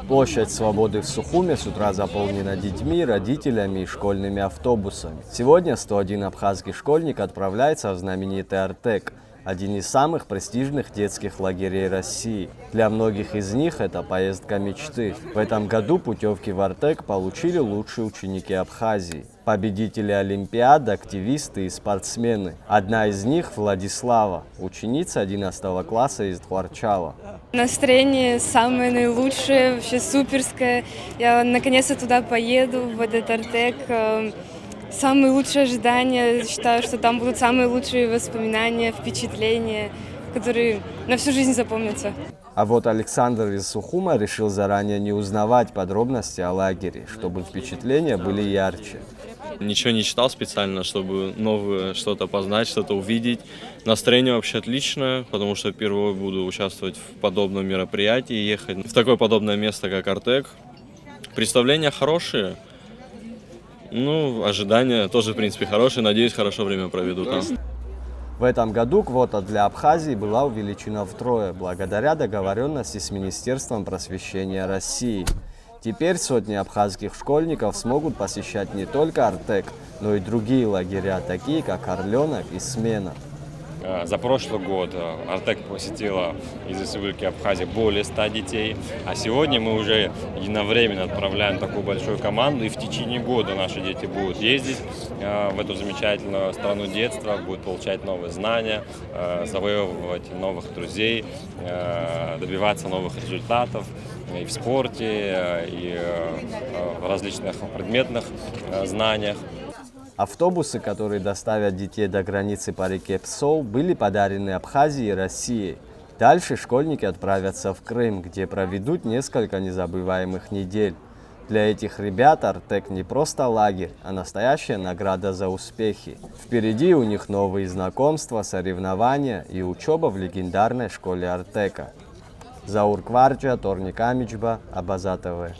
Площадь Свободы в Сухуме с утра заполнена детьми, родителями и школьными автобусами. Сегодня 101 абхазский школьник отправляется в знаменитый Артек, один из самых престижных детских лагерей России. Для многих из них это поездка мечты. В этом году путевки в Артек получили лучшие ученики Абхазии. Победители Олимпиад, активисты и спортсмены. Одна из них – Владислава, ученица 11 класса из Тхуарчала. Настроение самое наилучшее, вообще суперское. Я наконец-то туда поеду, в этот Артек. Самые лучшие ожидания. Считаю, что там будут самые лучшие воспоминания, впечатления, которые на всю жизнь запомнятся. А вот Александр из Сухума решил заранее не узнавать подробности о лагере, чтобы впечатления были ярче. Ничего не читал специально, чтобы новое что-то познать, что-то увидеть. Настроение вообще отличное, потому что впервые буду участвовать в подобном мероприятии, ехать в такое подобное место, как Артек. Представления хорошие. Ожидания тоже, в принципе, хорошие. Надеюсь, хорошо время проведу там. В этом году квота для Абхазии была увеличена втрое, благодаря договоренности с Министерством просвещения России. Теперь сотни абхазских школьников смогут посещать не только Артек, но и другие лагеря, такие как Орленок и Смена. За прошлый год Артек посетила из Республики Абхазия более 100 детей, а сегодня мы уже единовременно отправляем такую большую команду, и в течение года наши дети будут ездить в эту замечательную страну детства, будут получать новые знания, завоевывать новых друзей, добиваться новых результатов и в спорте, и в различных предметных знаниях. Автобусы, которые доставят детей до границы по реке Псоу, были подарены Абхазии и России. Дальше школьники отправятся в Крым, где проведут несколько незабываемых недель. Для этих ребят Артек не просто лагерь, а настоящая награда за успехи. Впереди у них новые знакомства, соревнования и учеба в легендарной школе Артека. Заур Кварча, Торник Амичба, Абаза ТВ.